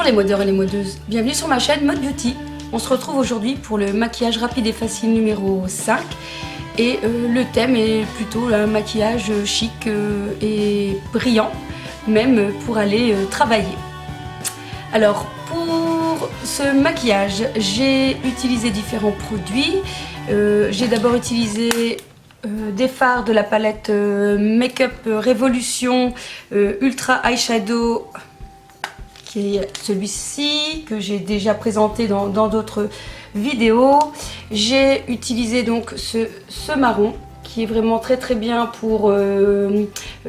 les modeurs et les modeuses, bienvenue sur ma chaîne Mode Beauty. On se retrouve aujourd'hui pour le maquillage rapide et facile numéro 5 et le thème est plutôt un maquillage chic et brillant, même pour aller travailler. Alors pour ce maquillage, j'ai utilisé différents produits. J'ai d'abord utilisé des fards de la palette Make-up Révolution Ultra Eyeshadow, qui est celui-ci que j'ai déjà présenté dans d'autres vidéos. J'ai utilisé donc ce marron qui est vraiment très bien pour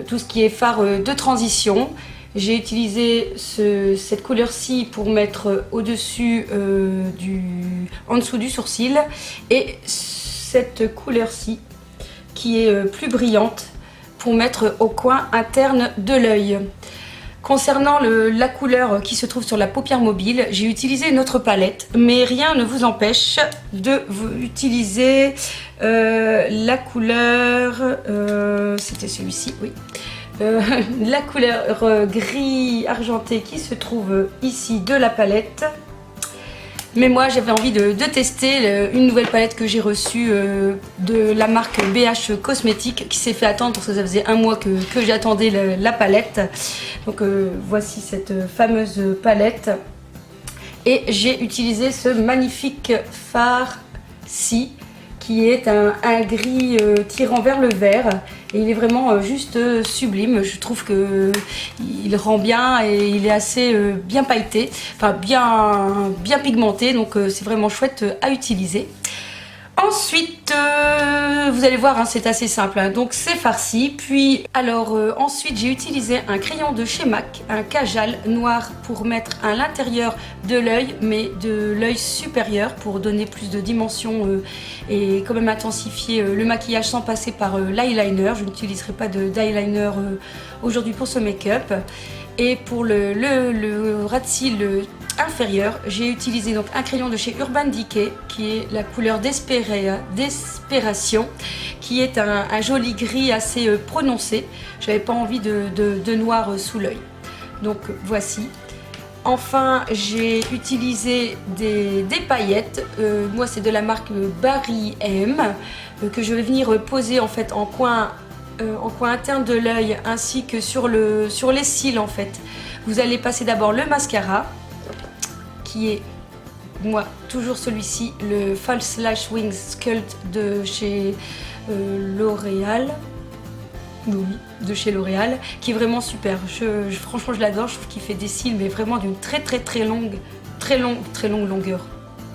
tout ce qui est fard de transition. J'ai utilisé cette couleur-ci pour mettre au-dessus en dessous du sourcil, et cette couleur-ci qui est plus brillante pour mettre au coin interne de l'œil. Concernant la couleur qui se trouve sur la paupière mobile, j'ai utilisé une autre palette, mais rien ne vous empêche de vous utiliser la couleur, c'était celui-ci, oui, la couleur gris argenté qui se trouve ici de la palette. Mais moi j'avais envie de tester une nouvelle palette que j'ai reçue de la marque BH Cosmétiques, qui s'est fait attendre parce que ça faisait un mois que j'attendais la palette. Donc voici cette fameuse palette. Et j'ai utilisé ce magnifique fard-ci qui est un gris tirant vers le vert. Et il est vraiment juste sublime. Je trouve qu'il rend bien et il est assez bien pailleté, enfin bien pigmenté, donc c'est vraiment chouette à utiliser. Ensuite, vous allez voir, hein, c'est assez simple, hein, donc c'est farci. Puis alors ensuite j'ai utilisé un crayon de chez MAC, un Kajal noir pour mettre à l'intérieur de l'œil, mais de l'œil supérieur, pour donner plus de dimension et quand même intensifier le maquillage sans passer par l'eyeliner. Je n'utiliserai pas d'eyeliner aujourd'hui pour ce make-up. Et pour le ras de cils inférieur, j'ai utilisé donc un crayon de chez Urban Decay qui est la couleur Desperation, qui est un joli gris assez prononcé. J'avais pas envie de noir sous l'œil, donc voici. Enfin, j'ai utilisé des paillettes. Moi c'est de la marque Barry M, que je vais venir poser en fait en coin interne de l'œil, ainsi que sur les cils en fait. Vous allez passer d'abord le mascara, qui est, moi, toujours celui-ci, le False Lash Wings Sculpt de chez L'Oréal. Oui, de chez L'Oréal, qui est vraiment super. Franchement, je l'adore. Je trouve qu'il fait des cils, mais vraiment d'une très longue longueur.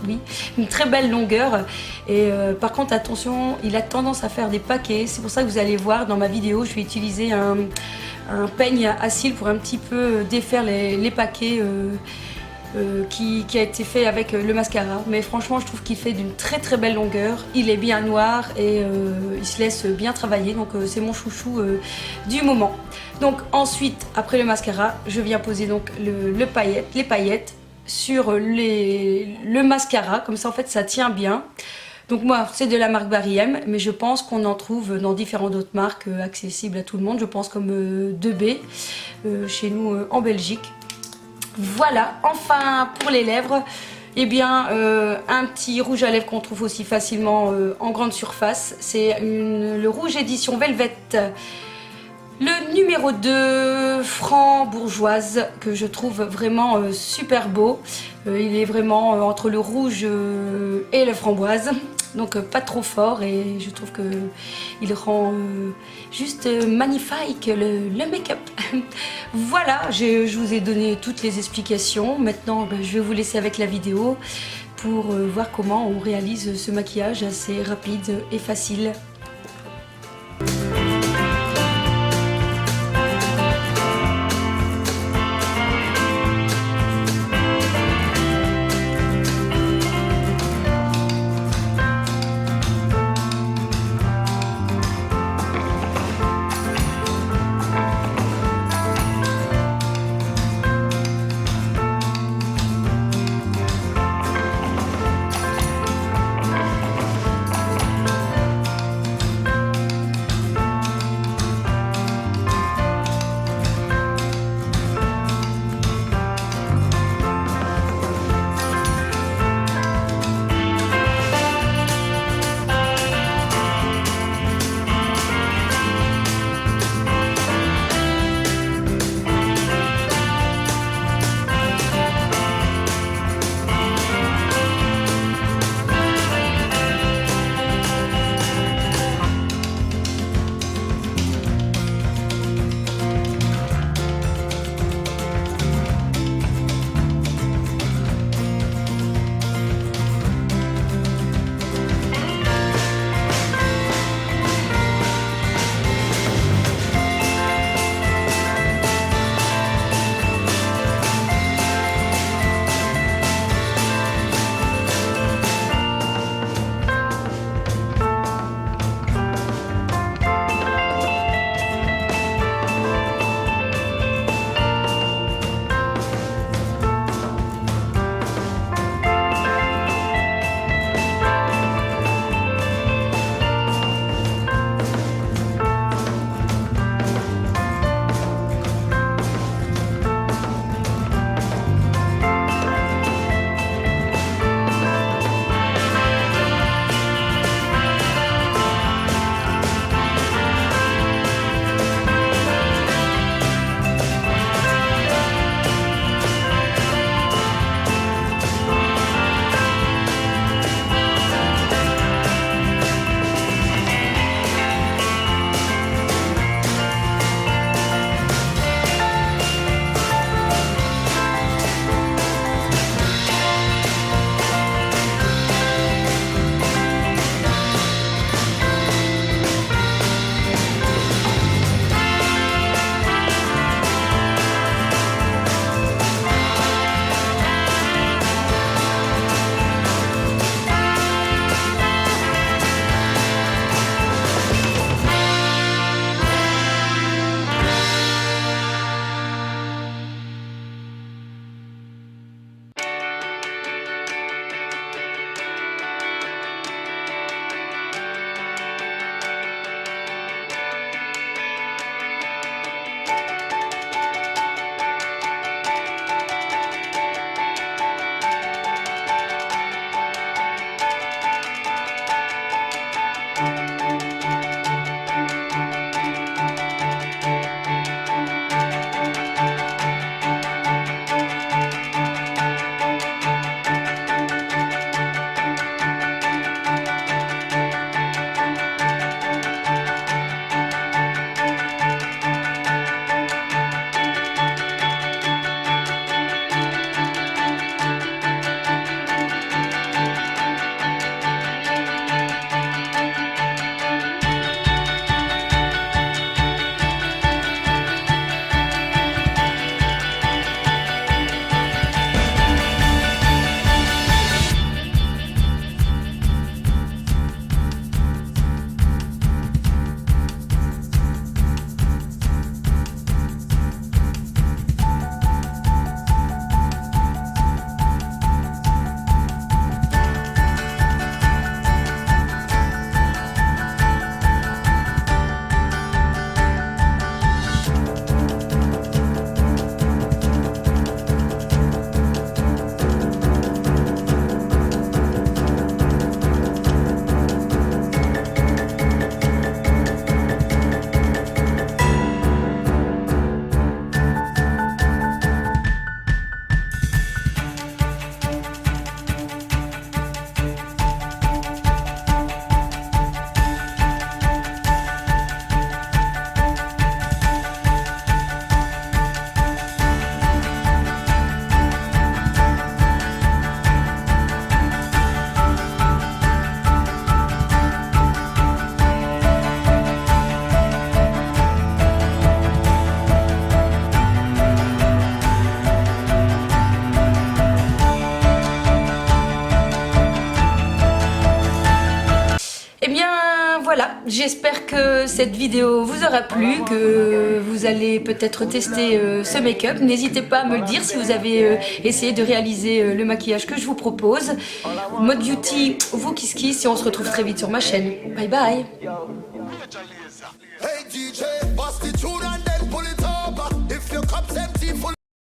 Oui, une très belle longueur. Et par contre, attention, il a tendance à faire des paquets. C'est pour ça que vous allez voir dans ma vidéo, je vais utiliser un peigne à cils pour un petit peu défaire les paquets qui a été fait avec le mascara. Mais franchement, je trouve qu'il fait d'une très belle longueur. Il est bien noir et il se laisse bien travailler, donc c'est mon chouchou du moment. Donc ensuite, après le mascara, je viens poser donc les paillettes sur le mascara, comme ça en fait ça tient bien. Donc moi c'est de la marque Barry M, mais je pense qu'on en trouve dans différentes autres marques accessibles à tout le monde, je pense, comme 2B chez nous en Belgique. Voilà. Enfin pour les lèvres, eh bien un petit rouge à lèvres qu'on trouve aussi facilement en grande surface. C'est le rouge édition Velvet, le numéro 2 Frambourgeoise, que je trouve vraiment super beau. Il est vraiment entre le rouge et la framboise, donc pas trop fort, et je trouve que il rend juste magnifique le make-up. Voilà, je vous ai donné toutes les explications. Maintenant je vais vous laisser avec la vidéo pour voir comment on réalise ce maquillage assez rapide et facile. voilà, j'espère que cette vidéo vous aura plu, que vous allez peut-être tester ce make-up. N'hésitez pas à me le dire si vous avez essayé de réaliser le maquillage que je vous propose. Mode Beauty vous kiss et on se retrouve très vite sur ma chaîne. Bye bye. Hey DJ,